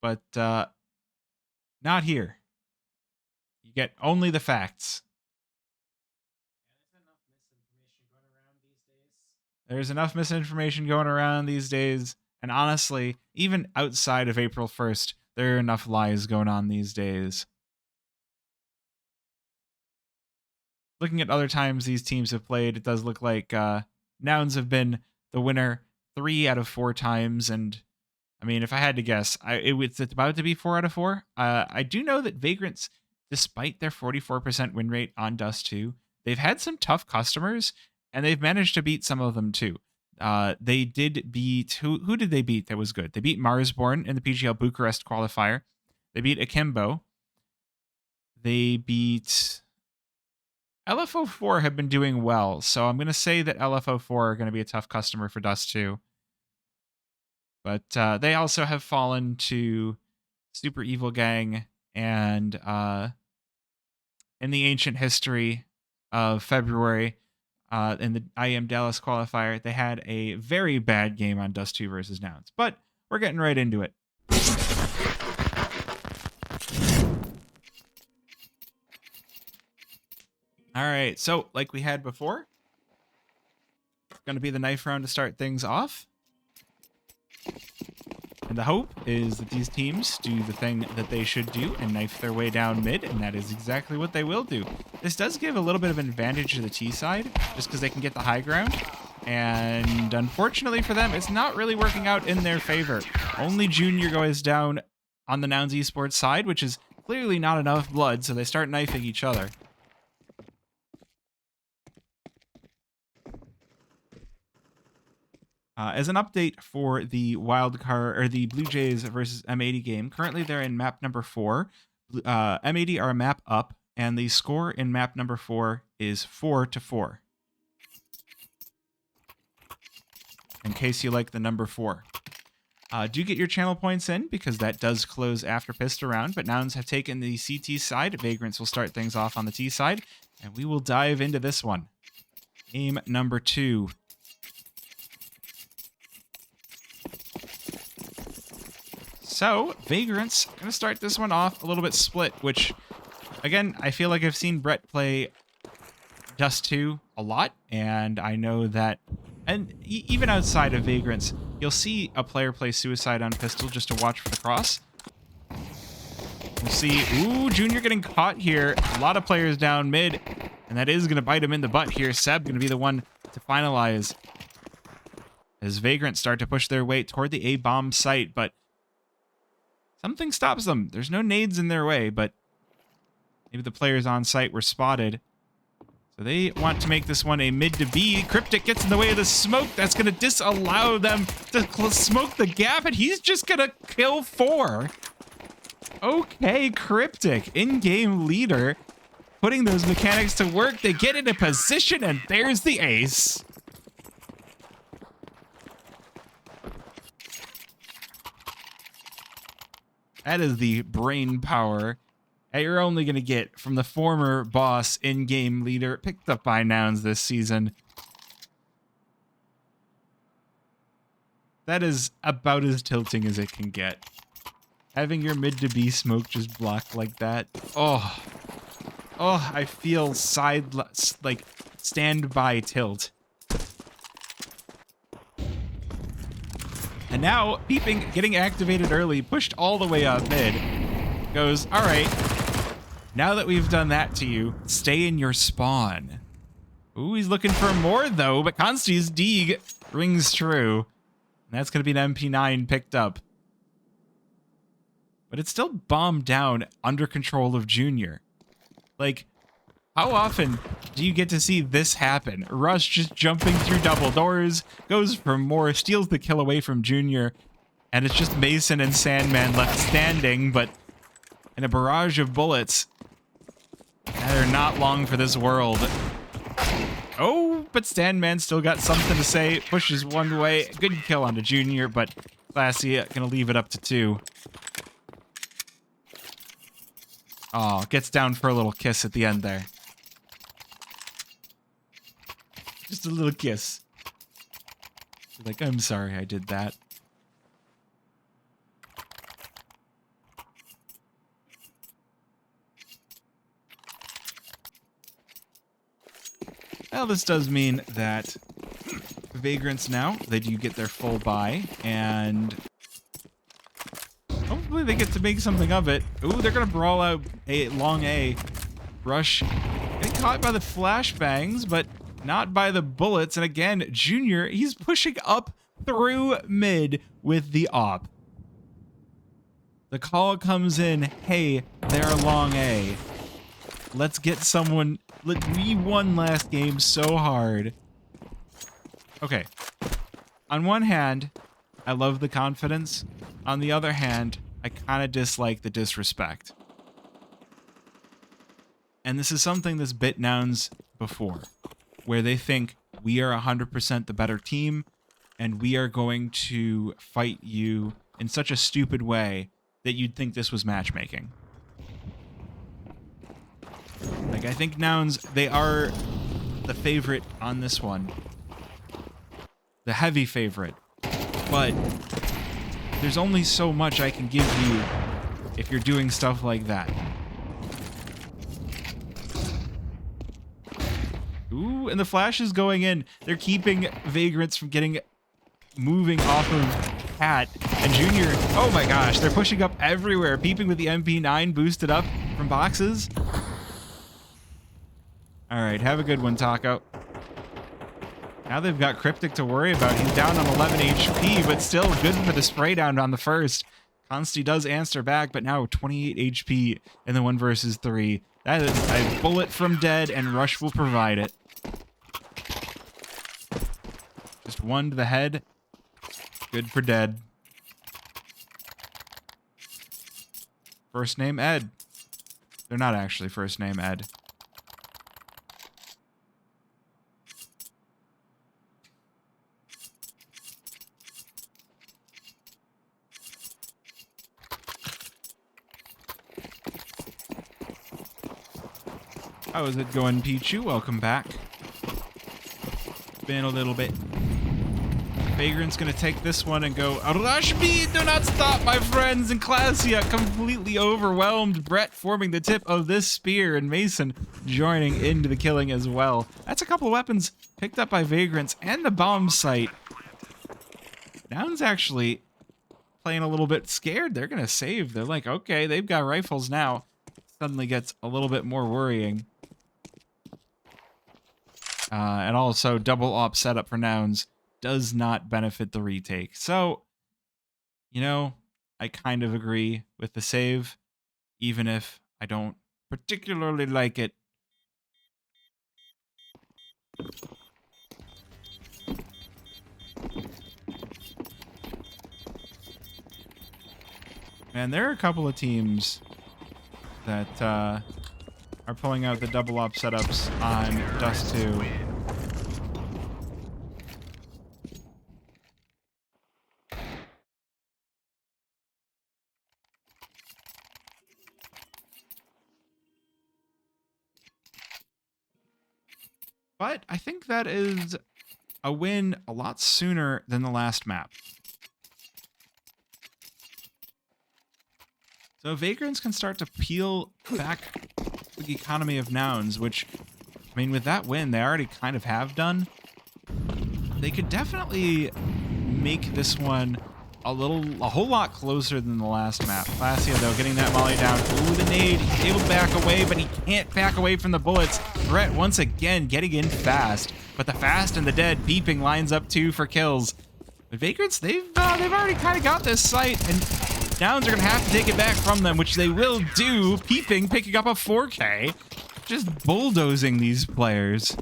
but not here. You get only the facts. There's enough misinformation going around these days. And honestly, even outside of April 1st, there are enough lies going on these days. Looking at other times these teams have played, it does look like Nouns have been the winner 3 out of 4 times. And I mean, if I had to guess, it's about to be 4 out of 4. I do know that Vagrants, despite their 44% win rate on Dust2, they've had some tough customers, and they've managed to beat some of them too. They did beat who did they beat that was good? They beat Marsborn in the PGL Bucharest qualifier. They beat Akimbo. They beat LFO4 have been doing well, so I'm going to say that LFO4 are going to be a tough customer for Dust2. But they also have fallen to Super Evil Gang, and in the ancient history of February, in the IEM Dallas qualifier, they had a very bad game on Dust2 versus Nouns. But we're getting right into it. All right, so like we had before, it's going to be the knife round to start things off. And the hope is that these teams do the thing that they should do and knife their way down mid, and that is exactly what they will do. This does give a little bit of an advantage to the T side, just because they can get the high ground. And unfortunately for them, it's not really working out in their favor. Only Junior goes down on the Nouns Esports side, which is clearly not enough blood, so they start knifing each other. As an update for the wild card or the Blue Jays versus M80 game, currently they're in map number 4. M80 are a map up, and the score in map number 4 is 4-4. In case you like the number 4. Do get your channel points in, because that does close after pissed around, but Nouns have taken the CT side. Vagrants will start things off on the T side, and we will dive into this one. Game number 2. So, Vagrants going to start this one off a little bit split, which, again, I feel like I've seen Brett play Dust2 a lot, and I know that, and even outside of Vagrants, you'll see a player play Suicide on Pistol just to watch for the cross. We'll see, ooh, Junior getting caught here. A lot of players down mid, and that is going to bite him in the butt here. Seb going to be the one to finalize as Vagrants start to push their way toward the A-bomb site, but something stops them. There's no nades in their way, but maybe the players on site were spotted. So they want to make this one a mid to B. Cryptic gets in the way of the smoke. That's going to disallow them to smoke the gap, and he's just going to kill 4. Okay, Cryptic, in-game leader, putting those mechanics to work. They get into position, and there's the ace. That is the brain power that you're only going to get from the former boss in-game leader, picked up by Nouns this season. That is about as tilting as it can get. Having your mid to B smoke just blocked like that. Oh, I feel like standby tilt. And now, Peeping, getting activated early, pushed all the way up mid, goes, all right, now that we've done that to you, stay in your spawn. Ooh, he's looking for more, though, but Consti's Deeg rings true. And that's going to be an MP9 picked up. But it's still bombed down under control of Junior. Like, how often do you get to see this happen? Rush just jumping through double doors, goes for more, steals the kill away from Junior, and it's just Mason and Sandman left standing, but in a barrage of bullets, they're not long for this world. Oh, but Sandman still got something to say, pushes one way, good kill onto Junior, but Classy gonna leave it up to 2. Oh, gets down for a little kiss at the end there. Just a little kiss. Like, I'm sorry I did that. Well, this does mean that Vagrants now, they do get their full buy, and hopefully they get to make something of it. Ooh, they're going to brawl out a long A. Rush getting caught by the flashbangs, but not by the bullets. And again, Junior, he's pushing up through mid with the op. The call comes in, hey, they're long A. Let's get someone. We won last game so hard. Okay. On one hand, I love the confidence. On the other hand, I kind of dislike the disrespect. And this is something that's bit Nouns before, where they think we are 100% the better team, and we are going to fight you in such a stupid way that you'd think this was matchmaking. Like, I think Nouns, they are the favorite on this one. The heavy favorite. But there's only so much I can give you if you're doing stuff like that. Ooh, and the flash is going in. They're keeping Vagrants from moving off of Cat. And Junior, oh my gosh, they're pushing up everywhere. Peeping with the MP9 boosted up from boxes. All right, have a good one, Taco. Now they've got Cryptic to worry about. He's down on 11 HP, but still good for the spray down on the first. Consti does answer back, but now 28 HP in the 1 versus 3. That is a bullet from Dead, and Rush will provide it. Just one to the head. Good for Dead. First name Ed. They're not actually first name Ed. How is it going, Pichu? Welcome back. Been a little bit. Vagrant's gonna take this one and go, rush me! Do not stop, my friends! And Classia completely overwhelmed. Brett forming the tip of this spear, and Mason joining into the killing as well. That's a couple of weapons picked up by Vagrants and the bomb site. Nouns actually playing a little bit scared. They're gonna save. They're like, okay, they've got rifles now. Suddenly gets a little bit more worrying. And also, double op setup for Nouns does not benefit the retake. So, you know, I kind of agree with the save, even if I don't particularly like it. And there are a couple of teams that are pulling out the double op setups on Dust2. But I think that is a win a lot sooner than the last map. So Vagrants can start to peel back the economy of Nouns, which, I mean, with that win, they already kind of have done. They could definitely make this one a whole lot closer than the last map. Classia, though, getting that molly down. Ooh, the nade. He's able to back away, but he can't back away from the bullets. Brett, once again, getting in fast. But the fast and the dead, Beeping lines up 2 for kills. But Vagrants, they've already kind of got this site, and Nouns are going to have to take it back from them, which they will do. Peeping, picking up a 4K. Just bulldozing these players.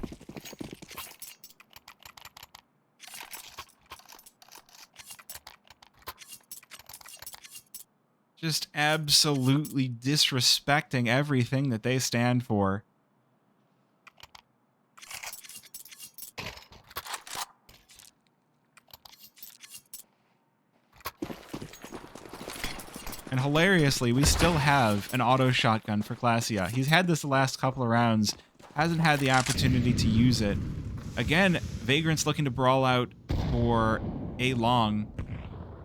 Just absolutely disrespecting everything that they stand for. And hilariously, we still have an auto shotgun for Classia. He's had this the last couple of rounds, hasn't had the opportunity to use it. Again, Vagrant's looking to brawl out for a long.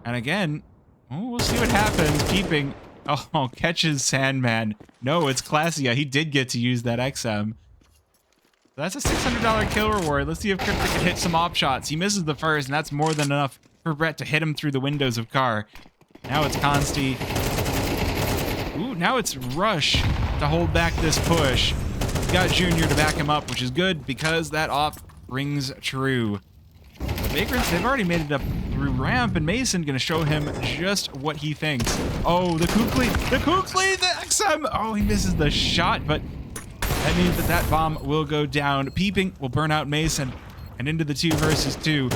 And again, oh, we'll see what happens. Peeping. Oh, catches Sandman. No, it's Classia. He did get to use that XM. That's a $600 kill reward. Let's see if Cryptic can hit some op shots. He misses the first, and that's more than enough for Brett to hit him through the windows of car. Now it's Consti. Ooh, now it's Rush to hold back this push. He's got Junior to back him up, which is good because that op rings true. The Vagrants, they've already made it up through ramp, and Mason gonna show him just what he thinks. Oh, the Kukli, the XM! Oh, he misses the shot, but that means that that bomb will go down. Peeping will burn out Mason, and into the 2 versus 2.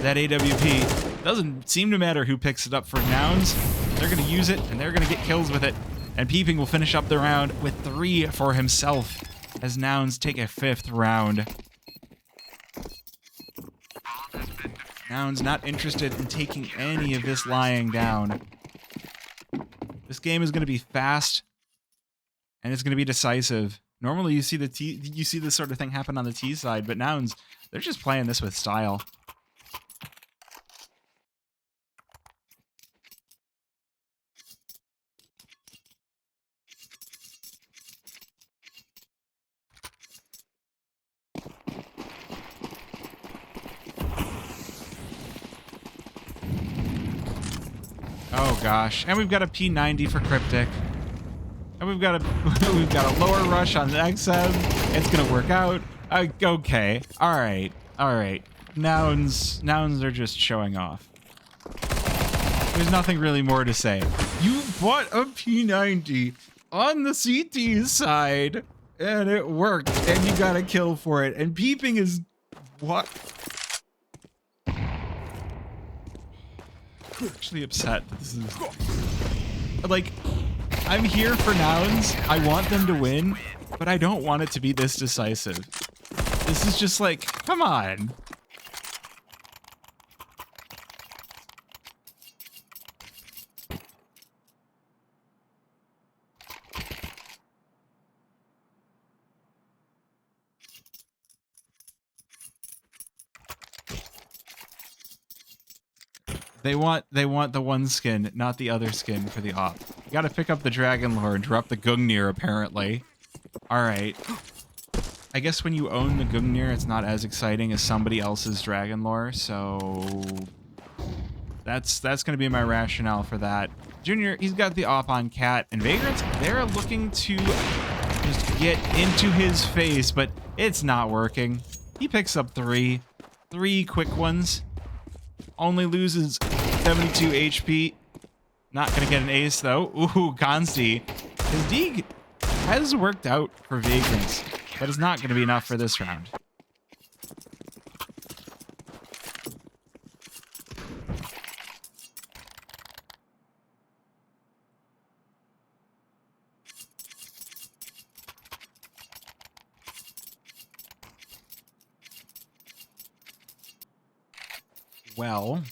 That AWP doesn't seem to matter who picks it up for Nouns. They're gonna use it, and they're gonna get kills with it. And Peeping will finish up the round with 3 for himself, as Nouns take a 5th round. Nouns not interested in taking any of this lying down. This game is gonna be fast, and it's gonna be decisive. Normally you see this sort of thing happen on the T side, but Nouns, they're just playing this with style. Oh gosh, and we've got a P90 for Cryptic. And we've got a lower rush on the XM. It's gonna work out. Okay. All right. Nouns are just showing off. There's nothing really more to say. You bought a P90 on the CT side, and it worked, and you got a kill for it. And Peeping is what? I'm actually upset that this is like. I'm here for Nouns. I want them to win, but I don't want it to be this decisive. This is just like, come on. They want the one skin, not the other skin for the op. You gotta pick up the Dragon Lore and drop the Gungnir, apparently. Alright. I guess when you own the Gungnir, it's not as exciting as somebody else's Dragon Lore, so that's gonna be my rationale for that. Junior, he's got the op on Cat, and Vagrants, they're looking to just get into his face, but it's not working. He picks up 3 quick ones. Only loses 72 HP. Not gonna get an ace though. Ooh, Consti. His Deeg has worked out for Vagrants, but it's not gonna be enough for this round. Well,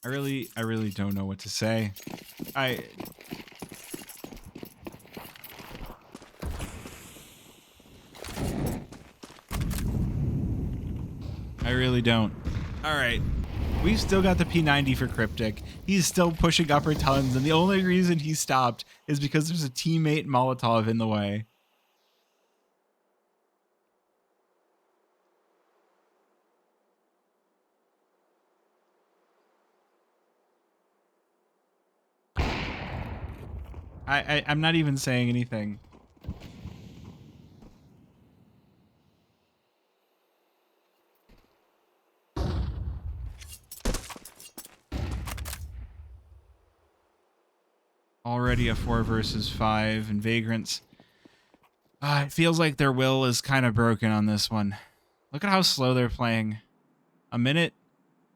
I really don't know what to say. I really don't. All right. We've still got the P90 for Cryptic. He's still pushing upper tons, and the only reason he stopped is because there's a teammate Molotov in the way. I'm not even saying anything. Already a 4 versus 5, and Vagrants. It feels like their will is kind of broken on this one. Look at how slow they're playing. A minute.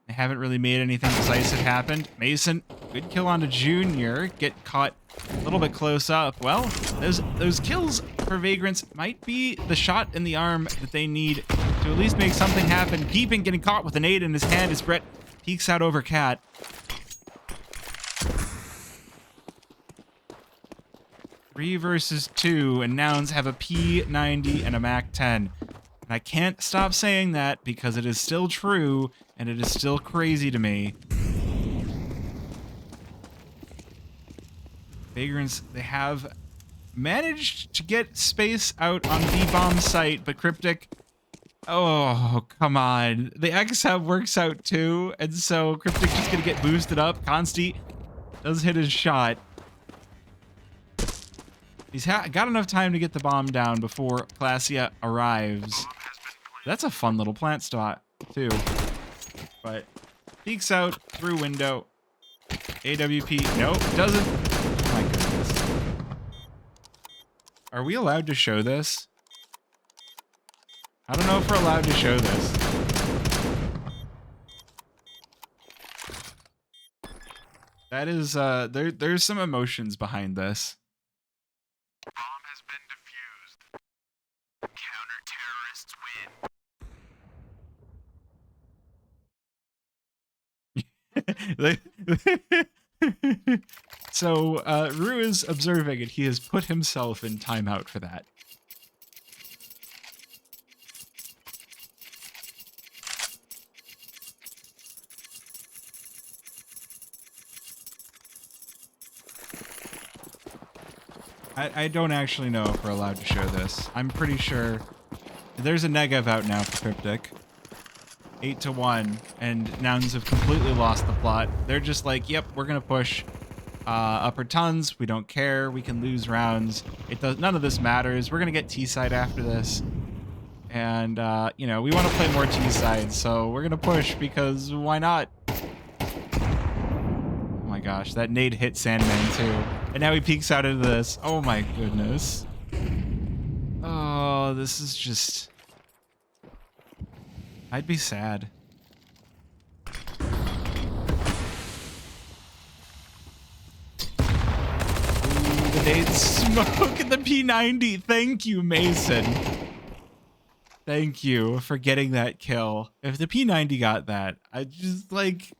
They haven't really made anything decisive happen. Mason, good kill onto Junior. Get caught a little bit close up. Well, those kills for Vagrants might be the shot in the arm that they need to at least make something happen. Peeping, getting caught with a nade in his hand as Brett peeks out over Cat. Three versus 2, and Nouns have a P90 and a MAC-10. And I can't stop saying that because it is still true, and it is still crazy to me. Vagrants, they have managed to get space out on the bomb site, but Cryptic... Oh, come on. The XM works out too, and so Cryptic's just gonna get boosted up. Consti does hit his shot. He's got enough time to get the bomb down before Classia arrives. That's a fun little plant spot, too. But peeks out through window. AWP, nope, doesn't. Oh my goodness. Are we allowed to show this? I don't know if we're allowed to show this. That is, there's some emotions behind this. Bomb has been Counter-terrorists win. So, Rue is observing and he has put himself in timeout for that. I don't actually know if we're allowed to show this. I'm pretty sure there's a negative out now for Cryptic. 8-1, and Nouns have completely lost the plot. They're just like, yep, we're gonna push upper tons. We don't care. We can lose rounds. None of this matters. We're gonna get T-side after this, and you know, we want to play more T-side, so we're gonna push because why not? Oh my gosh, that nade hit Sandman too. And now he peeks out into this. Oh my goodness. Oh, this is just... I'd be sad. Ooh, the nade smoke and the P90. Thank you, Mason. Thank you for getting that kill. If the P90 got that, I just like...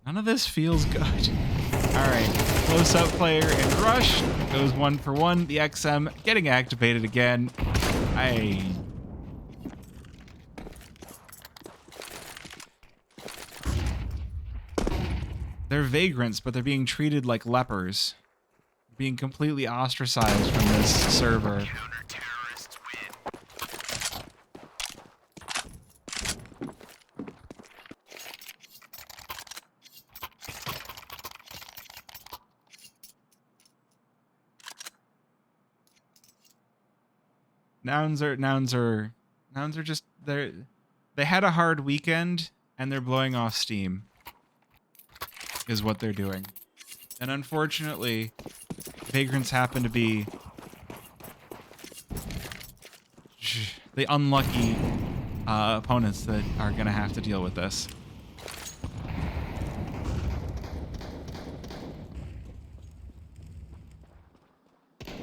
None of this feels good. Alright, close-up player and rush. Goes 1 for 1. The XM getting activated again. They're vagrants, but they're being treated like lepers. Being completely ostracized from this server. counter-terrorists win. Nouns are just they had a hard weekend and they're blowing off steam is what they're doing. And unfortunately, Vagrants happen to be the unlucky opponents that are going to have to deal with this.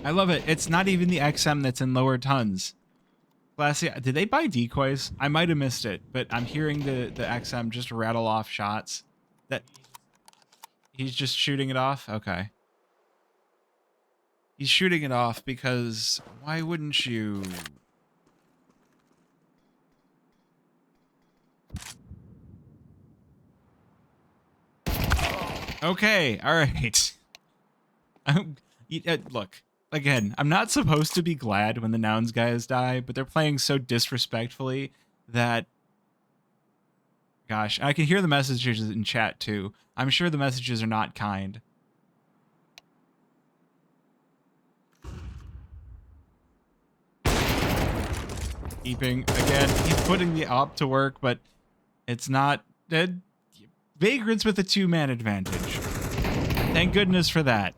I love it. It's not even the XM that's in lower tons. Classy, did they buy decoys? I might have missed it, but I'm hearing the XM just rattle off shots. That he's just shooting it off? Okay. He's shooting it off because why wouldn't you? Okay, all right. Look. Again, I'm not supposed to be glad when the Nouns guys die, but they're playing so disrespectfully that... Gosh, I can hear the messages in chat too. I'm sure the messages are not kind. Keeping, again, he's putting the op to work, but it's not... Vagrants with a 2-man advantage. Thank goodness for that.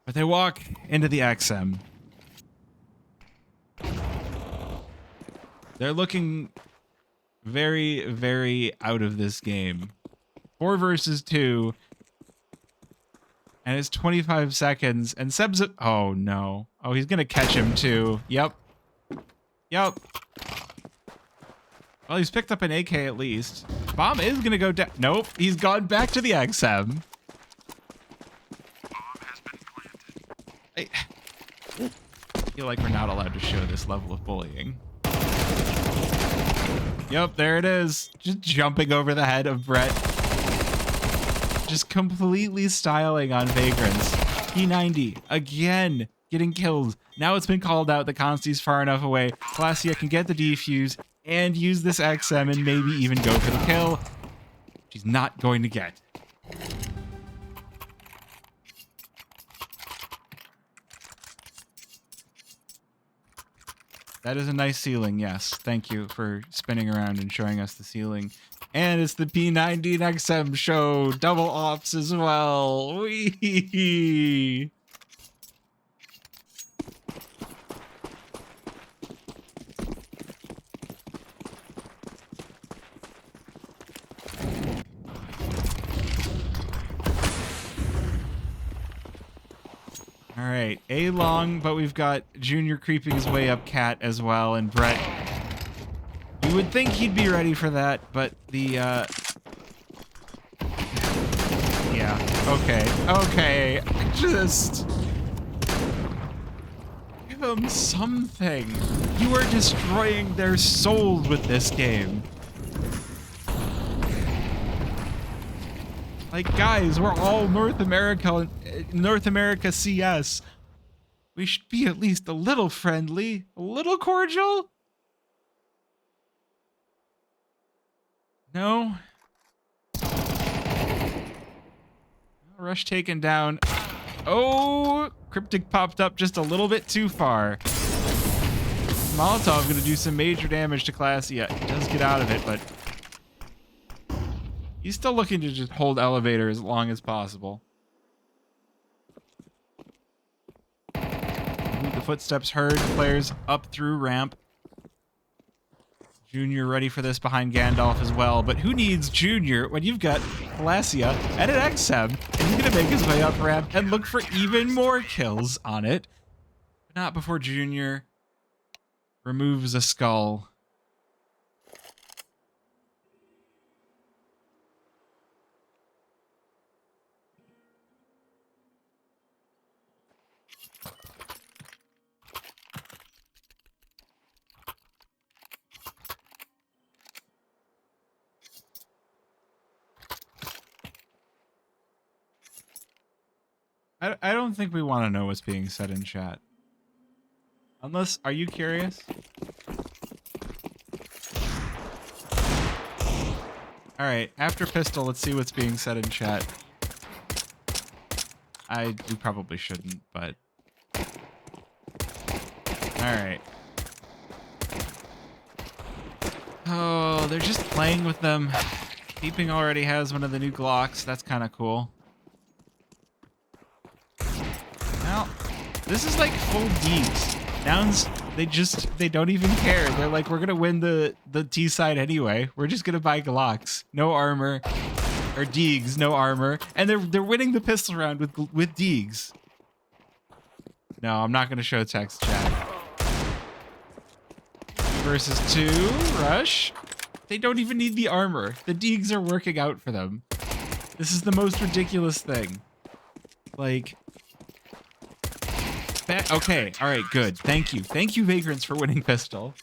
But they walk into the XM. They're looking very, very out of this game. 4 versus 2. And it's 25 seconds. And Seb's... Oh, no. Oh, he's going to catch him, too. Yep. Yep. Well, he's picked up an AK at least. Bomb is going to go down. Nope. He's gone back to the XM. I feel like we're not allowed to show this level of bullying. Yep, there it is. Just jumping over the head of Brett. Just completely styling on Vagrants. P90 again getting killed. Now it's been called out that Consti's far enough away. Clasia can get the defuse and use this XM and maybe even go for the kill. She's not going to get. That is a nice ceiling, yes. Thank you for spinning around and showing us the ceiling. And it's the P90 XM show. Double ops as well. Whee! All right, A long, but we've got Junior creeping his way up cat as well, and Brett. You would think he'd be ready for that, but the, yeah, okay, just give them something. You are destroying their souls with this game. Like, guys, we're all North America CS. We should be at least a little friendly, a little cordial. No. Rush taken down. Oh, Cryptic popped up just a little bit too far. Molotov gonna do some major damage to Clasia. He does get out of it, but he's still looking to just hold elevator as long as possible. The footsteps heard. Players up through ramp. Junior ready for this behind Gandalf as well. But who needs Junior when you've got Clasia and an XM, and he's going to make his way up ramp and look for even more kills on it. But not before Junior removes a skull. I don't think we want to know what's being said in chat. Unless, are you curious? Alright, after pistol, let's see what's being said in chat. We probably shouldn't, but... Alright. Oh, they're just playing with them. Keeping already has one of the new Glocks. That's kind of cool. Now, this is like full Ds. Nouns, they don't even care. They're like, we're gonna win the T side anyway. We're just gonna buy Glocks, no armor, or Deegs, no armor, and they're winning the pistol round with Deegs. No, I'm not gonna show text chat. Versus 2, rush. They don't even need the armor. The Deegs are working out for them. This is the most ridiculous thing. Like. Okay, alright, good. Thank you. Thank you, Vagrants, for winning pistol.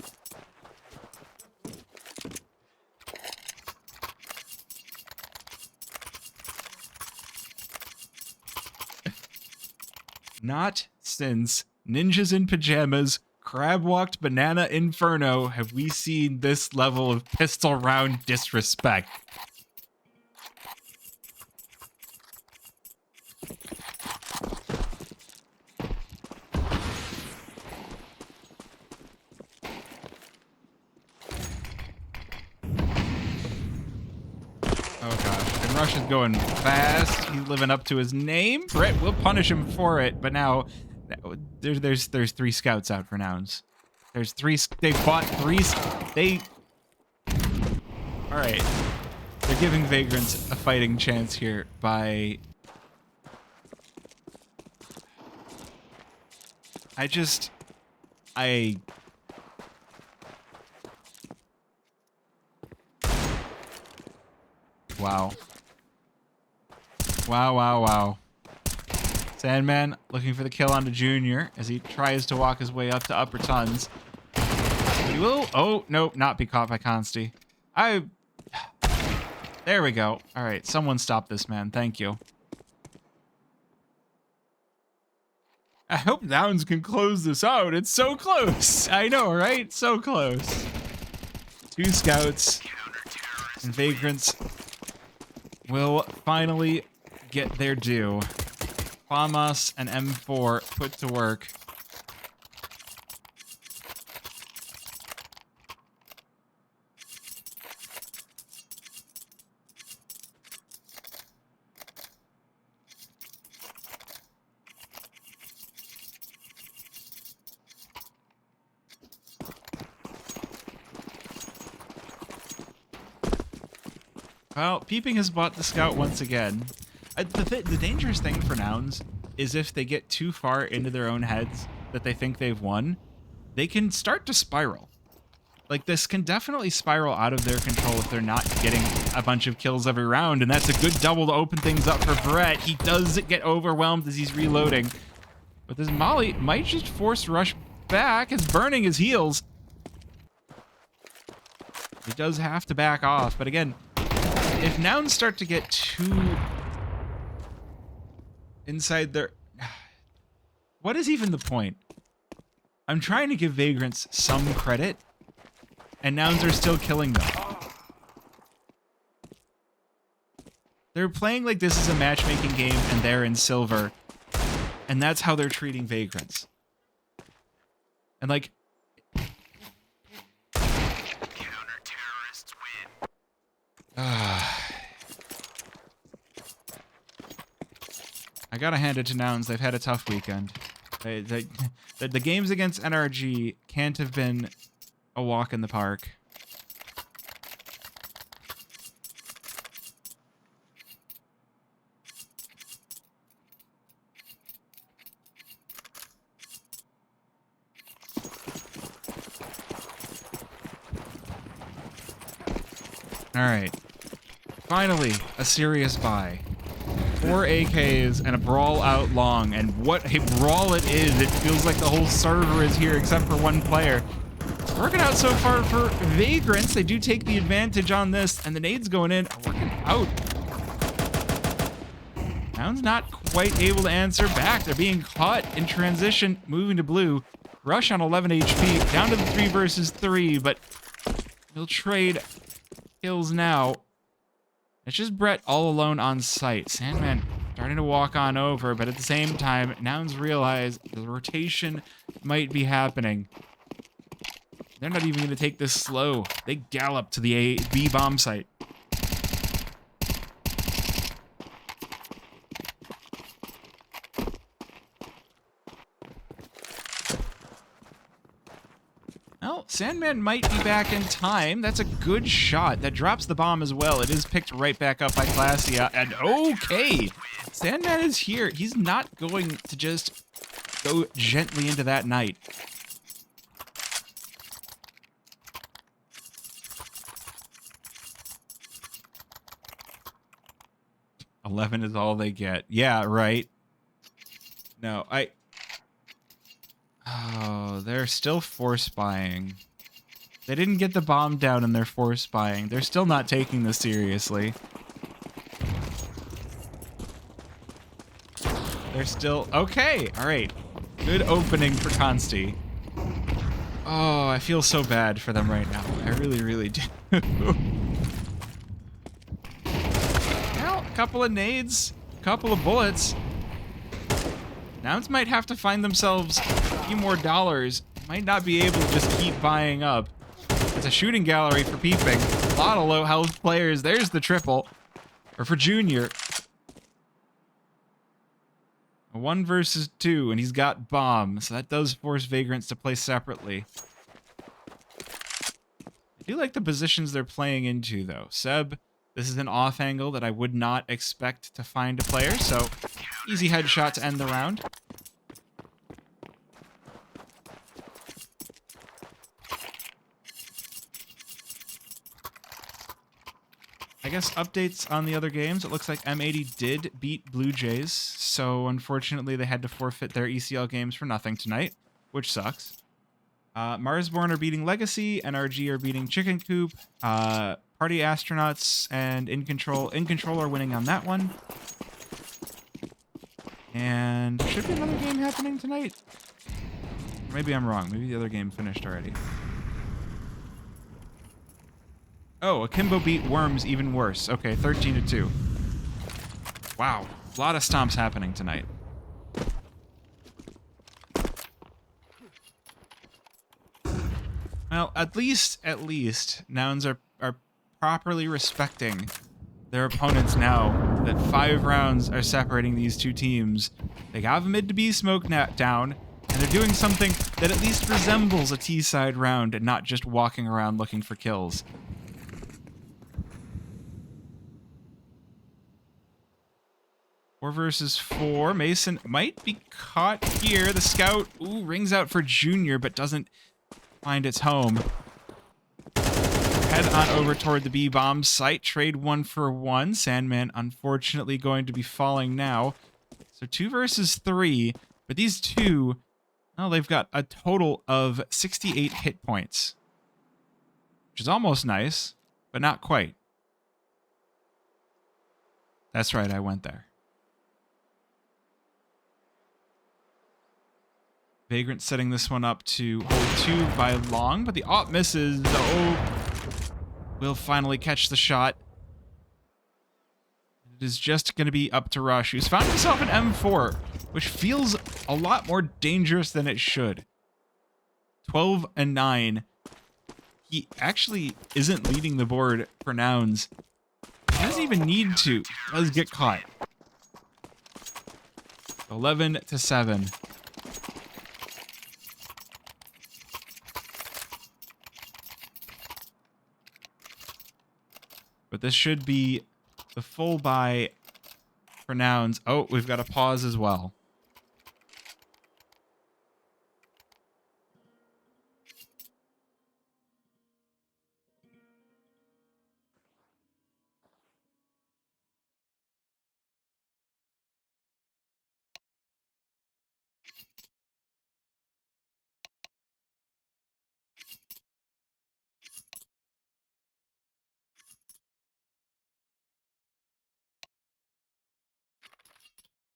Not since Ninjas in Pajamas, Crab Walked Banana Inferno have we seen this level of pistol round disrespect. Rush is going fast. He's living up to his name. Brett will punish him for it, but now there's 3 scouts out for Nouns. There's 3. They fought 3. All right. They're giving Vagrants a fighting chance here by. Wow. Wow. Sandman looking for the kill onto Junior as he tries to walk his way up to upper tons. But he will. Oh, nope, not be caught by Consti. There we go. All right, someone stop this man. Thank you. I hope Nouns can close this out. It's so close. I know, right? So close. 2 scouts and Vagrants will finally get their due. Famas and M4 put to work. Well, Peeping has bought the scout once again. The dangerous thing for Nouns is if they get too far into their own heads that they think they've won, they can start to spiral. Like, this can definitely spiral out of their control if they're not getting a bunch of kills every round, and that's a good double to open things up for Brett. He does get overwhelmed as he's reloading. But this Molly might just force Rush back as burning his heals. He does have to back off, but again, if Nouns start to get too inside their... What is even the point? I'm trying to give Vagrants some credit, and Nouns are still killing them. They're playing like this is a matchmaking game and they're in silver, and that's how they're treating Vagrants. And like... Counter-terrorists win. I gotta hand it to Nouns. They've had a tough weekend. The games against NRG can't have been a walk in the park. All right. Finally, a serious buy. 4 AKs and a brawl out long, and what a brawl it is. It feels like the whole server is here except for one player. Working out so far for Vagrants. They do take the advantage on this, and the nades going in are working out. Nouns not quite able to answer back. They're being caught in transition, moving to blue. Rush on 11 HP, down to the 3 versus 3, but he'll trade kills now. It's just Brett all alone on site. Sandman starting to walk on over, but at the same time, Nouns realize the rotation might be happening. They're not even going to take this slow. They gallop to the B bomb site. Well, Sandman might be back in time. That's a good shot. That drops the bomb as well. It is picked right back up by Classia. And okay, Sandman is here. He's not going to just go gently into that night. $11 is all they get. Yeah, right. No, Oh, they're still force buying. They didn't get the bomb down and they're force buying. They're still not taking this seriously. They're still... Okay, alright. Good opening for Consti. Oh, I feel so bad for them right now. I really, really do. Well, a couple of nades, a couple of bullets. Nouns might have to find themselves a few more dollars. Might not be able to just keep buying up. It's a shooting gallery for Peeping. A lot of low health players. There's the triple. Or for Junior. A 1 versus 2, and he's got bomb. So that does force Vagrants to play separately. I do like the positions they're playing into, though. Seb, this is an off angle that I would not expect to find a player, so easy headshot to end the round. I guess updates on the other games. It looks like M80 did beat Blue Jays, so unfortunately they had to forfeit their ECL games for nothing tonight, which sucks. Marsborn are beating Legacy, NRG are beating Chicken Coop, Party Astronauts and In Control are winning on that one. And there should be another game happening tonight. Or maybe I'm wrong. Maybe the other game finished already. Oh, Akimbo beat Worms even worse. Okay, 13-2. Wow, a lot of stomps happening tonight. Well, at least, Nouns are properly respecting their opponents now that 5 rounds are separating these two teams. They have mid to B smoke down, and they're doing something that at least resembles a T-side round and not just walking around looking for kills. Four versus 4. Mason might be caught here. The scout, ooh, rings out for Junior, but doesn't find its home. Head on over toward the B-bomb site. Trade 1 for 1. Sandman, unfortunately, going to be falling now. So 2 versus 3. But these two, well, they've got a total of 68 hit points. Which is almost nice, but not quite. That's right, I went there. Vagrant setting this one up to hold 2 by long, but the op misses. Oh, will finally catch the shot. It is just going to be up to Rush, who's found himself an M4, which feels a lot more dangerous than it should. 12 and 9. He actually isn't leading the board for Nouns. He doesn't even need to. He does get caught. 11-7. But this should be the full buy for Nouns. Oh, we've got a pause as well.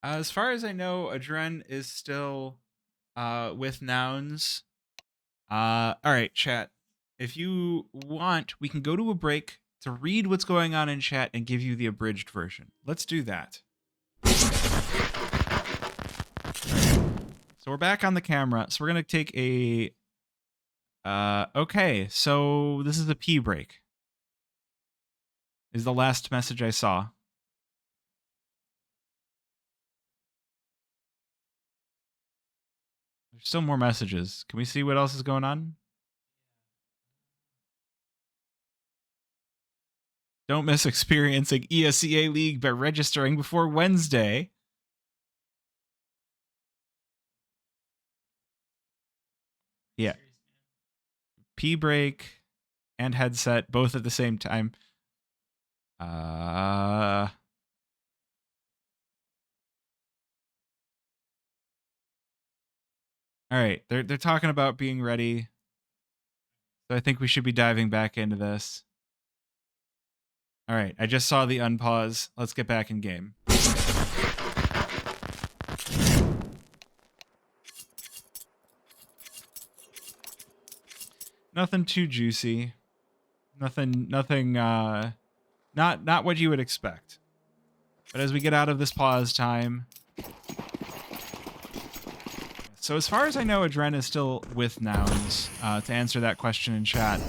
As far as I know, Adren is still with Nouns. All right, chat. If you want, we can go to a break to read what's going on in chat and give you the abridged version. Let's do that. So we're back on the camera. So we're going to take a... okay, so this is a pee break. Is the last message I saw. There's still more messages. Can we see what else is going on? Don't miss experiencing ESEA League by registering before Wednesday. Yeah. Pee break and headset both at the same time. All right, they're talking about being ready. So I think we should be diving back into this. All right, I just saw the unpause. Let's get back in game. Nothing too juicy. Nothing not what you would expect. But as we get out of this pause time. So as far as I know, Adren is still with Nouns to answer that question in chat.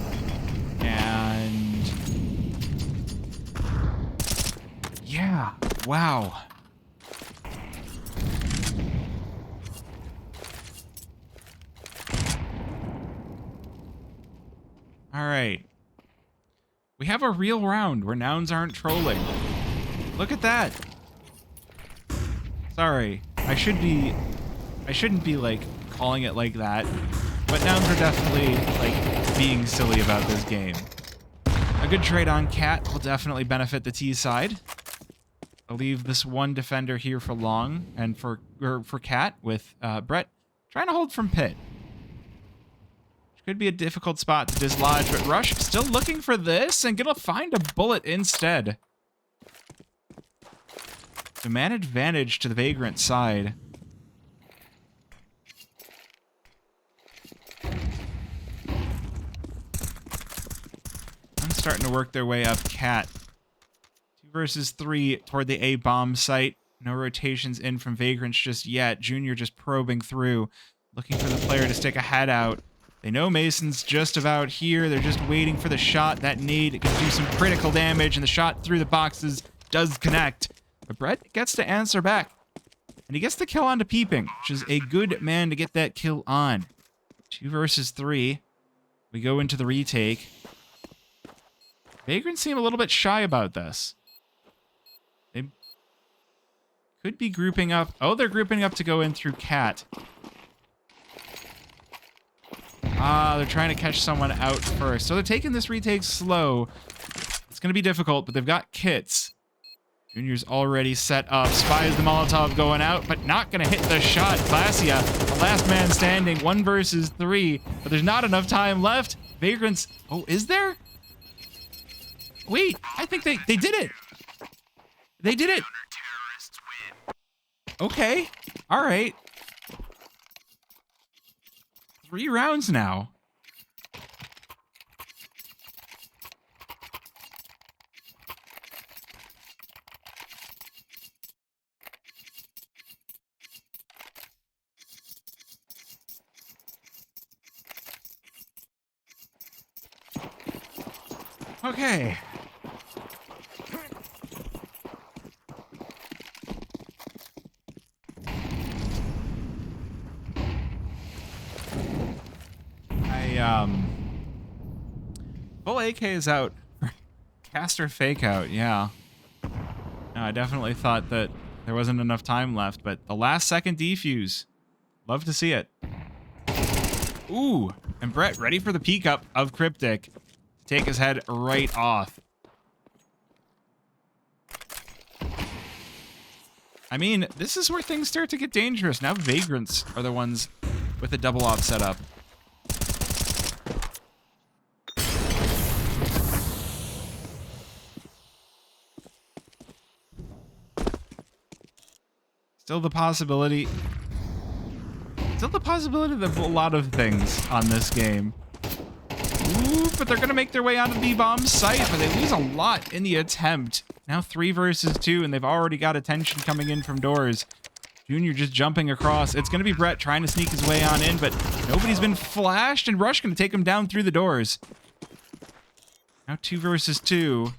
And yeah, wow. All right. We have a real round where Nouns aren't trolling. Look at that. Sorry. I shouldn't be like calling it like that. But Nouns are definitely like being silly about this game. A good trade on Cat will definitely benefit the T side. I'll leave this one defender here for long and for Cat with Brett trying to hold from pit. Could be a difficult spot to dislodge, but Rush still looking for this and gonna find a bullet instead. So man advantage to the Vagrant side. I'm starting to work their way up Cat. 2 versus 3 toward the A bomb site. No rotations in from Vagrants just yet. Junior just probing through, looking for the player to stick a head out. They know Mason's just about here. They're just waiting for the shot. That nade can do some critical damage, and the shot through the boxes does connect. But Brett gets to answer back, and he gets the kill onto Peeping, which is a good man to get that kill on. 2 versus 3. We go into the retake. Vagrants seem a little bit shy about this. They could be grouping up. Oh, they're grouping up to go in through Cat. They're trying to catch someone out first. So they're taking this retake slow. It's going to be difficult, but they've got kits. Junior's already set up. Spies the Molotov going out, but not going to hit the shot. Glacia, the last man standing, 1 versus 3. But there's not enough time left. Vagrants. Oh, is there? Wait, I think they did it. They did it. Okay. All right. 3 rounds now. Okay. Full AK is out. Caster fake out, yeah. No, I definitely thought that there wasn't enough time left, but the last second defuse. Love to see it. Ooh, and Brett ready for the peek up of Cryptic. Take his head right off. I mean, this is where things start to get dangerous. Now Vagrants are the ones with the double op setup. Still the possibility of a lot of things on this game. Ooh, but they're going to make their way onto B-bomb site, but they lose a lot in the attempt. Now 3 versus 2, and they've already got attention coming in from doors. Junior just jumping across. It's going to be Brett trying to sneak his way on in, but nobody's been flashed, and Rush going to take him down through the doors. Now 2 versus 2.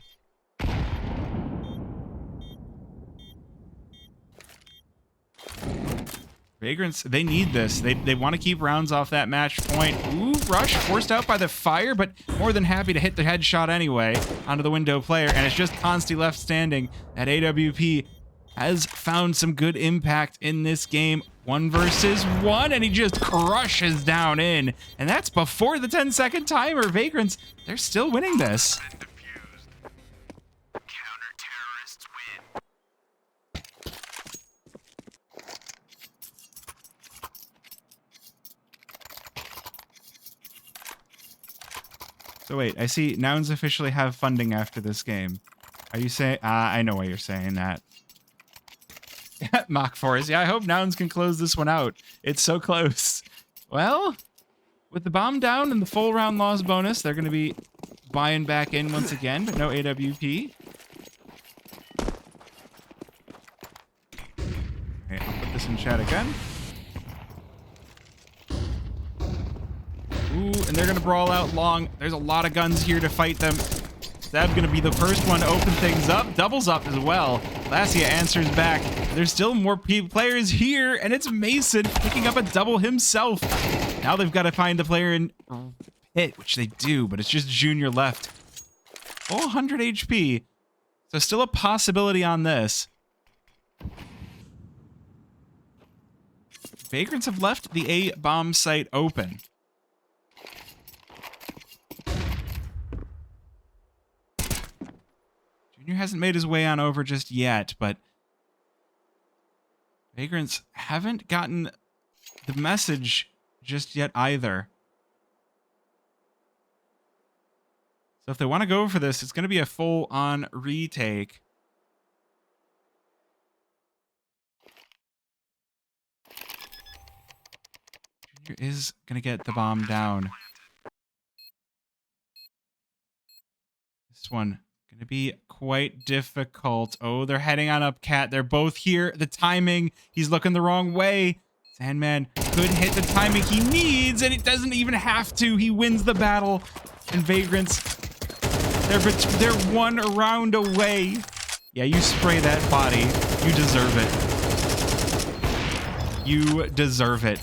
Vagrants, they need this. They want to keep rounds off that match point. Ooh, Rush forced out by the fire, but more than happy to hit the headshot anyway onto the window player, and it's just Consti left standing. That AWP has found some good impact in this game. 1 versus 1, and he just crushes down in. And that's before the 10-second timer. Vagrants, they're still winning this. So wait, I see Nouns officially have funding after this game. Are you saying... I know why you're saying that. Mock Force. Yeah, I hope Nouns can close this one out. It's so close. Well, with the bomb down and the full round loss bonus, they're going to be buying back in once again, but no AWP. Okay, I'll put this in chat again. Ooh, and they're going to brawl out long. There's a lot of guns here to fight them. Zeb going to be the first one to open things up. Doubles up as well. Glacia answers back. There's still more players here, and it's Mason picking up a double himself. Now they've got to find the player in pit, which they do, but it's just Junior left. Oh, 100 HP. So still a possibility on this. Vagrants have left the A-bomb site open. Junior hasn't made his way on over just yet, but Vagrants haven't gotten the message just yet either. So if they want to go for this, it's going to be a full-on retake. Junior is going to get the bomb down. This one going to be quite difficult. Oh, they're heading on up, Cat. They're both here. The timing, he's looking the wrong way. Sandman could hit the timing he needs, and it doesn't even have to. He wins the battle. And Vagrants, they're one round away. Yeah, you spray that body. You deserve it. You deserve it.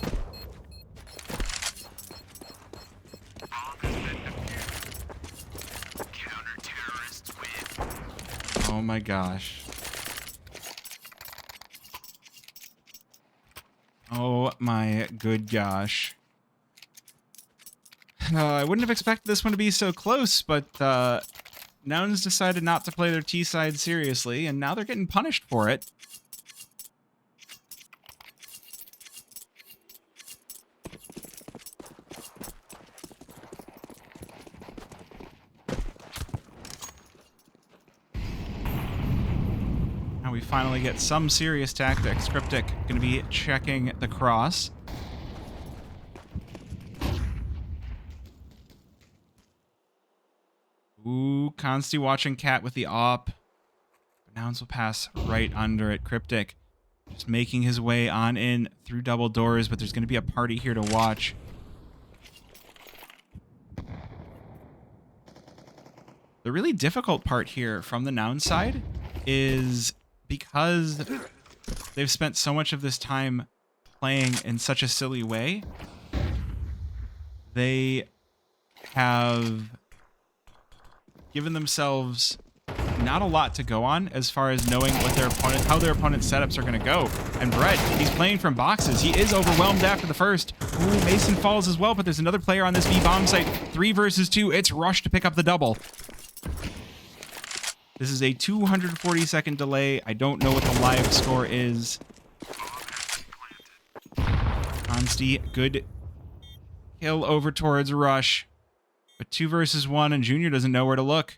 Oh my gosh. Oh my good gosh. I wouldn't have expected this one to be so close, but Nouns decided not to play their T side seriously, and now they're getting punished for it. Now we finally get some serious tactics. Cryptic going to be checking the cross. Ooh, Consti watching Cat with the op. But Nouns will pass right under it. Cryptic just making his way on in through double doors, but there's going to be a party here to watch. The really difficult part here from the Noun side is because they've spent so much of this time playing in such a silly way, they have given themselves not a lot to go on as far as knowing what their opponent, how their opponent's setups are going to go. And Brett, he's playing from boxes. He is overwhelmed after the first. Ooh, Mason falls as well, but there's another player on this B bomb site. 3 versus 2. It's Rush to pick up the double. This is a 240-second delay. I don't know what the live score is. Consti, good kill over towards Rush. But 2 versus 1, and Junior doesn't know where to look.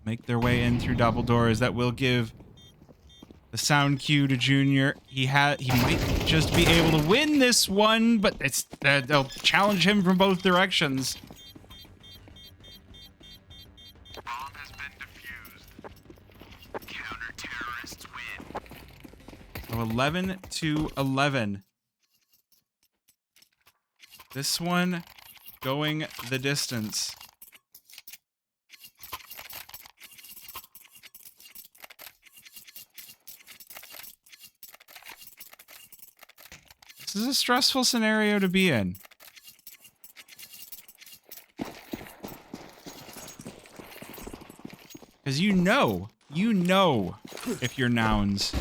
Make their way in through double doors. That will give the sound cue to Junior. He might just be able to win this one, but they'll challenge him from both directions. Bomb has been defused. Counter-terrorists win. So 11-11. This one going the distance. This is a stressful scenario to be in. Because you know if you're Nouns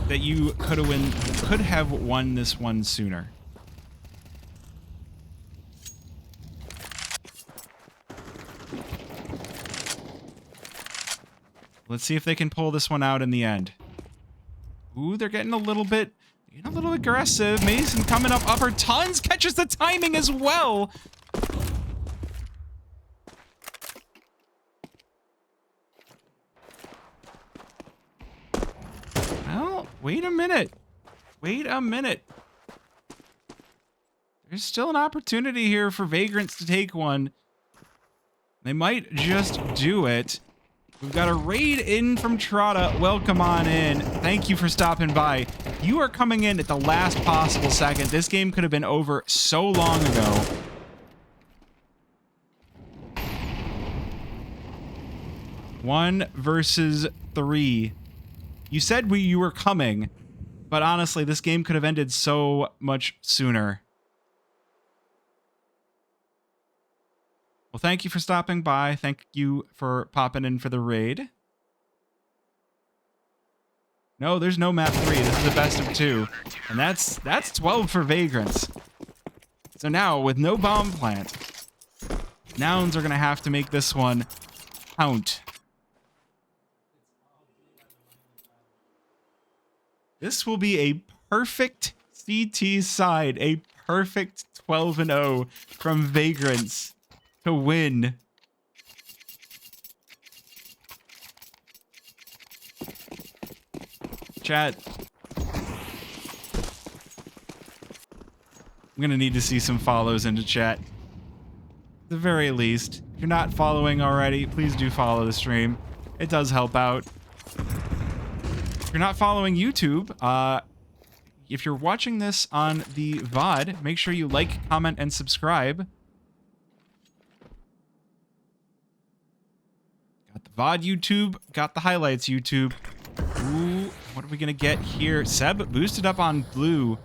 that you could have won this one sooner. Let's see if they can pull this one out in the end. Ooh, they're getting a little bit aggressive. Mason coming up upper. Tons catches the timing as well. Well, wait a minute. Wait a minute. There's still an opportunity here for Vagrants to take one. They might just do it. We've got a raid in from Trotta. Welcome on in. Thank you for stopping by. You are coming in at the last possible second. This game could have been over so long ago. One versus 3. You said you were coming, but honestly, this game could have ended so much sooner. Well, thank you for stopping by. Thank you for popping in for the raid. No, there's no map 3. This is a best of 2. And that's 12 for Vagrants. So now, with no bomb plant, Nouns are going to have to make this one count. This will be a perfect CT side. A perfect 12-0 from Vagrants to win Chat. I'm gonna need to see some follows into chat. At the very least. If you're not following already, please do follow the stream. It does help out. If you're not following YouTube, if you're watching this on the VOD, make sure you like, comment, and subscribe. Got the VOD YouTube, got the highlights YouTube. Ooh, what are we gonna get here? Seb boosted up on blue.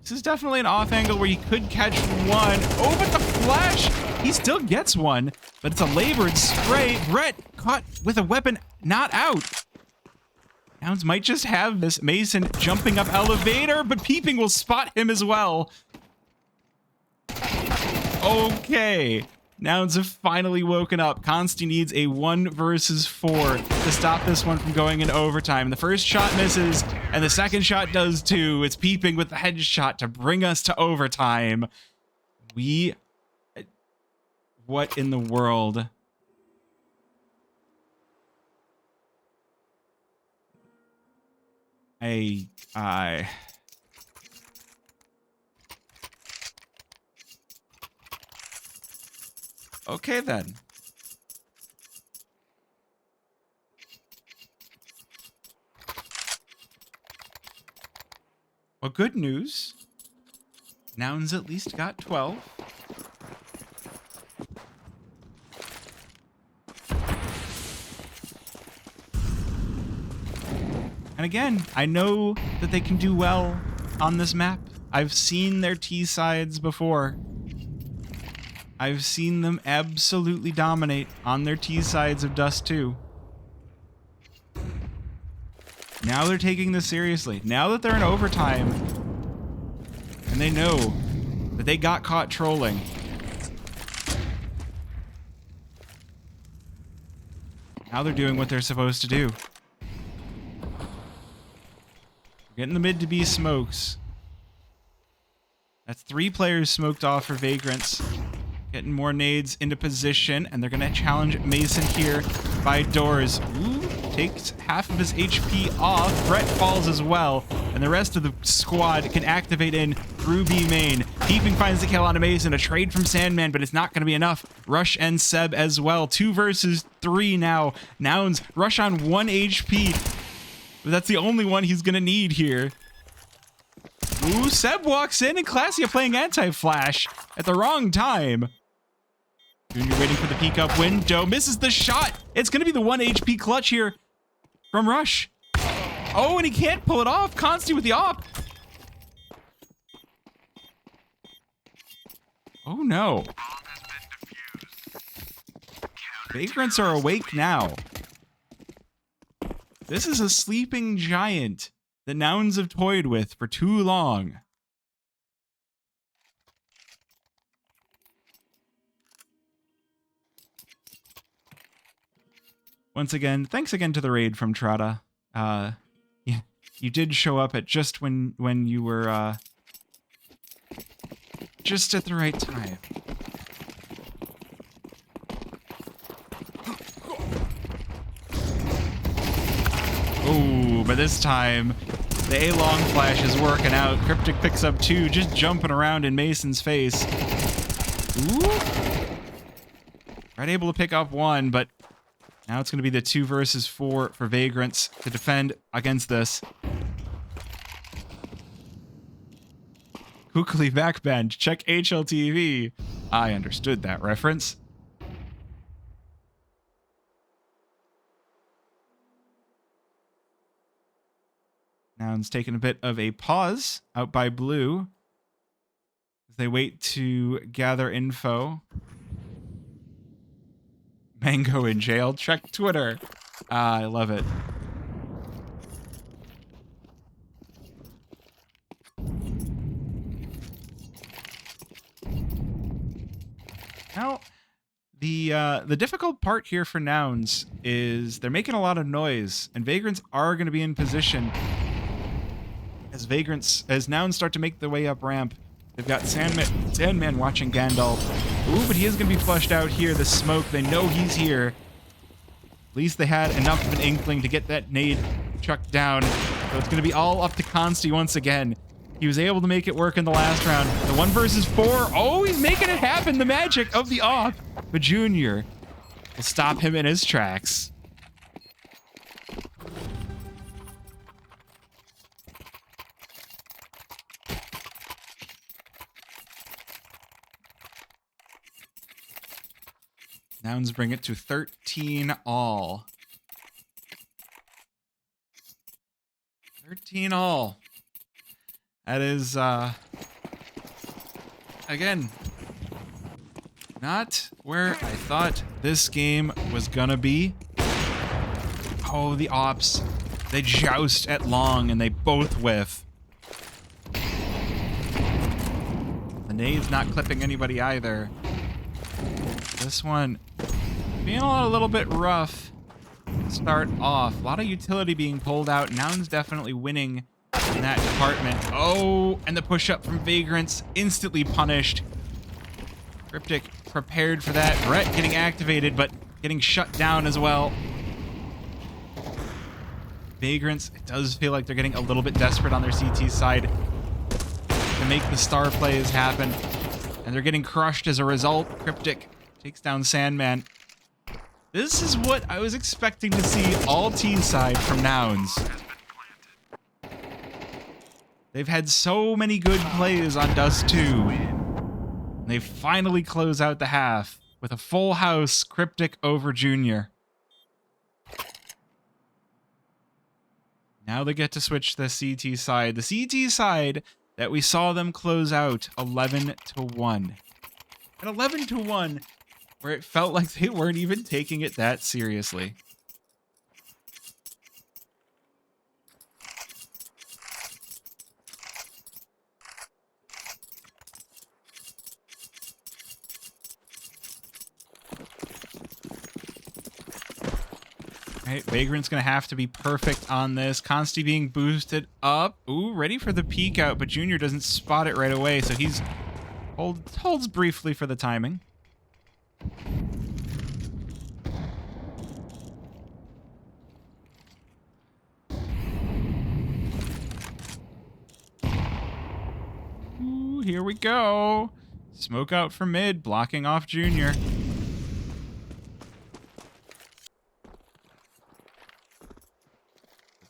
This is definitely an off angle where you could catch one. Oh, but the flash! He still gets one, but it's a labored spray. Brett caught with a weapon not out. Nouns might just have this. Mason jumping up elevator, but Peeping will spot him as well. Okay. Nouns have finally woken up. Consti needs a 1 versus 4 to stop this one from going into overtime. The first shot misses, and the second shot does too. It's Peeping with the headshot to bring us to overtime. What in the world? Okay then. Well, good news. Nouns at least got 12. And again, I know that they can do well on this map. I've seen their T sides before. I've seen them absolutely dominate on their T sides of Dust2. Now they're taking this seriously. Now that they're in overtime, and they know that they got caught trolling. Now they're doing what they're supposed to do. Getting the mid to be smokes. That's 3 players smoked off for Vagrants. Getting more nades into position, and they're going to challenge Mason here by doors. Ooh, takes half of his HP off. Brett falls as well, and the rest of the squad can activate in through B main. Peeping finds the kill on Mason, a trade from Sandman, but it's not going to be enough. Rush and Seb as well. 2 versus 3 now. Nouns, Rush on 1 HP. But that's the only one he's going to need here. Ooh, Seb walks in, and Classia playing anti-flash at the wrong time. Junior waiting for the peek up window. Misses the shot. It's going to be the 1 HP clutch here from Rush. Oh, and he can't pull it off. Consti with the op. Oh, no. Vagrants are awake now. This is a sleeping giant that Nouns have toyed with for too long. Once again, thanks again to the raid from Trada. Yeah, you did show up at just when you were just at the right time. Oh, but this time the A-long flash is working out. Cryptic picks up 2, just jumping around in Mason's face. Ooh. Right, able to pick up 1, but now it's going to be the 2 versus 4 for Vagrants to defend against this. Hookly backbend. Check HLTV. I understood that reference. Nouns taking a bit of a pause out by blue as they wait to gather info. Mango in jail. Check Twitter. I love it. Now, the difficult part here for Nouns is they're making a lot of noise, and Vagrants are going to be in position as Nouns start to make their way up ramp. They've got Sandman watching Gandalf. Ooh, but he is going to be flushed out here. The smoke, they know he's here. At least they had enough of an inkling to get that nade chucked down. So it's going to be all up to Consti once again. He was able to make it work in the last round. The 1 versus 4. Oh, he's making it happen. The magic of the off. But Junior will stop him in his tracks. Nouns bring it to 13 all. 13 all. That is, again, not where I thought this game was gonna be. Oh, the ops. They joust at long and they both whiff. The nade's not clipping anybody either. This one being a little bit rough to start off. A lot of utility being pulled out. Nouns definitely winning in that department. Oh, and the push-up from Vagrants instantly punished. Cryptic prepared for that. Brett getting activated, but getting shut down as well. Vagrants, it does feel like they're getting a little bit desperate on their CT side to make the star plays happen. And they're getting crushed as a result. Cryptic takes down Sandman. This is what I was expecting to see all T side from Nouns. They've had so many good plays on Dust2. They finally close out the half with a full house Cryptic over Junior. Now they get to switch the CT side. The CT side that we saw them close out 11-1. At 11-1, where it felt like they weren't even taking it that seriously. Right, Vagrant's gonna have to be perfect on this. Consti being boosted up. Ooh, ready for the peek out, but Junior doesn't spot it right away, so he's holds briefly for the timing. Ooh, here we go. Smoke out for mid, blocking off Junior.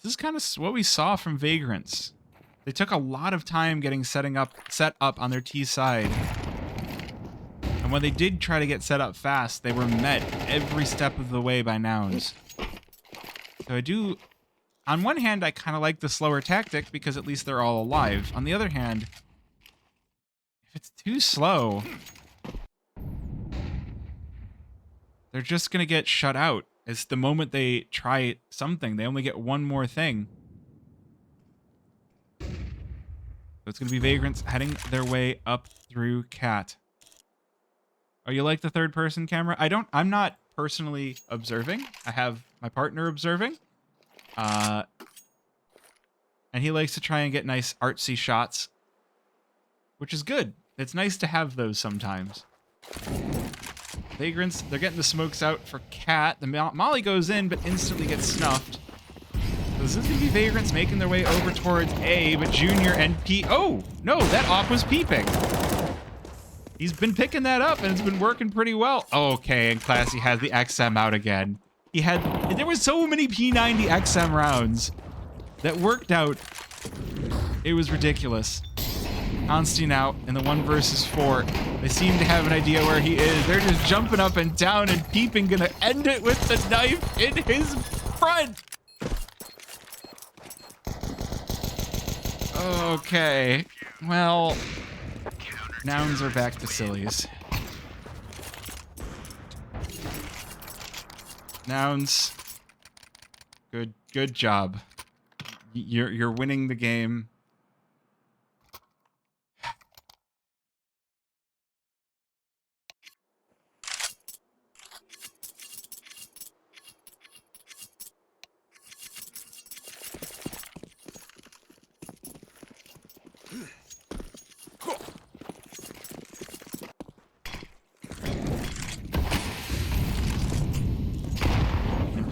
This is kind of what we saw from Vagrants. They took a lot of time getting set up on their T side. And when they did try to get set up fast, they were met every step of the way by Nouns. So I do, on one hand, I kind of like the slower tactic because at least they're all alive. On the other hand, if it's too slow, they're just going to get shut out. It's the moment they try something, they only get one more thing. So it's going to be Vagrants heading their way up through Cat. Oh, you like the third-person camera? I'm not personally observing. I have my partner observing. And he likes to try and get nice artsy shots, which is good. It's nice to have those sometimes. Vagrants, they're getting the smokes out for Cat. The molly goes in, but instantly gets snuffed. So this is going to be Vagrants making their way over towards A, but Junior and P... Oh, no, that op was peeping. He's been picking that up, and it's been working pretty well. Okay, and Classy has the XM out again. There were so many P90 XM rounds that worked out. It was ridiculous. Consti now in the 1 versus 4. They seem to have an idea where he is. They're just jumping up and down, and Peeping gonna end it with the knife in his front. Okay. Well, Nouns are back to sillies. Nouns, good job. You're winning the game.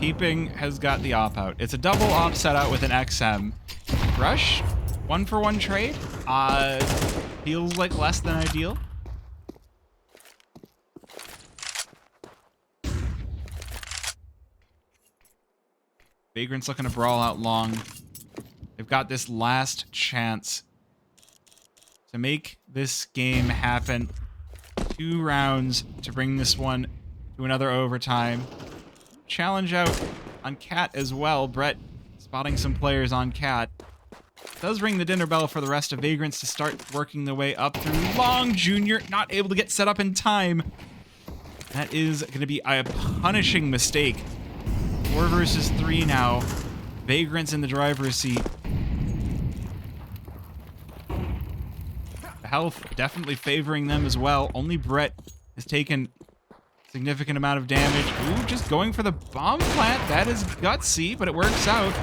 Peeping has got the op out. It's a double op set out with an XM. Rush, 1-for-1 trade. Feels like less than ideal. Vagrants looking to brawl out long. They've got this last chance to make this game happen. 2 rounds to bring this one to another overtime. Challenge out on Cat as well. Brett spotting some players on Cat. Does ring the dinner bell for the rest of Vagrants to start working their way up through Long. Junior not able to get set up in time. That is going to be a punishing mistake. 4 versus 3 now. Vagrants in the driver's seat. The health definitely favoring them as well. Only Brett has taken a significant amount of damage. Ooh, just going for the bomb plant. That is gutsy, but it works out.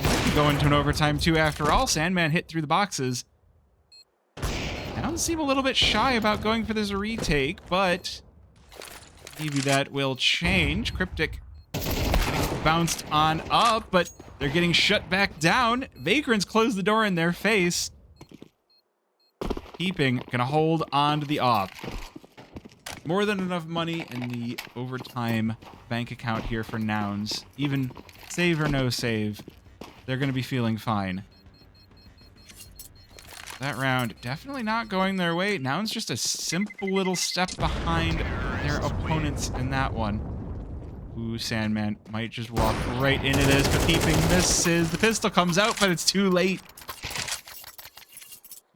Might be going to an overtime too after all. Sandman hit through the boxes. Nouns seem a little bit shy about going for this retake, but maybe that will change. Cryptic bounced on up, but they're getting shut back down. Vagrants close the door in their face. Peeping gonna hold on to the op. More than enough money in the overtime bank account here for Nouns. Even save or no save, they're gonna be feeling fine. That round definitely not going their way. Nouns just a simple little step behind their opponents in that one. Ooh, Sandman might just walk right into this, but Peeping misses. The pistol comes out, but it's too late.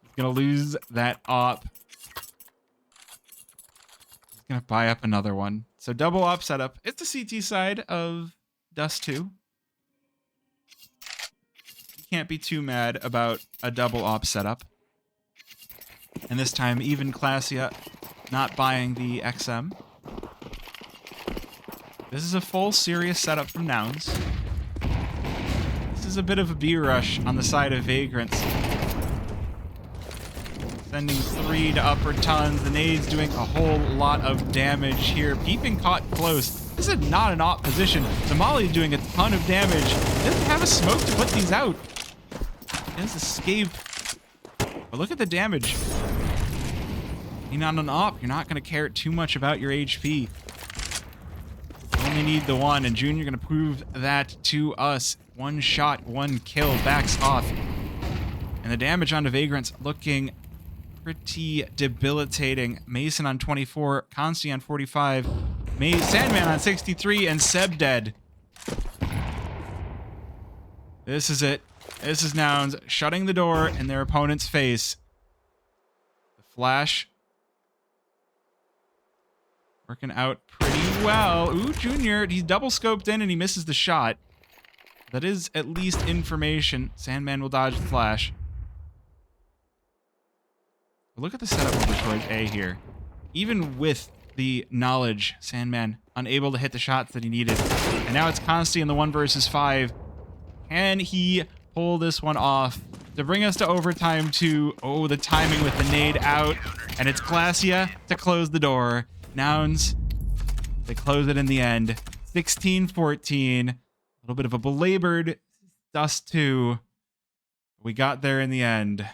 He's gonna lose that op. He's gonna buy up another one. So double op setup. It's the CT side of Dust2. You can't be too mad about a double op setup. And this time, even Classia not buying the XM. This is a full serious setup from Nouns. This is a bit of a B rush on the side of Vagrants. Sending 3 to upper tons. The nades doing a whole lot of damage here. Peeping caught close. This is not an op position. The Molly doing a ton of damage. He doesn't have a smoke to put these out. He has escape. But look at the damage. Being on an op, you're not going to care too much about your HP. Only need the one, and Junior gonna prove that to us. 1 shot, 1 kill, backs off. And the damage onto Vagrants looking pretty debilitating. Mason on 24, Consti on 45, Sandman on 63, and Seb dead. This is it. This is Nouns shutting the door in their opponent's face. The flash working out pretty well. Ooh, Junior, he's double scoped in and he misses the shot. That is at least information. Sandman will dodge the flash. But look at the setup of Detroit A here. Even with the knowledge, Sandman unable to hit the shots that he needed. And now it's Consti in the 1 versus 5. Can he pull this one off to bring us to overtime 2? Oh, the timing with the nade out. And it's Classia to close the door. Nouns, they close it in the end. 16-14. A little bit of a belabored Dust2. We got there in the end.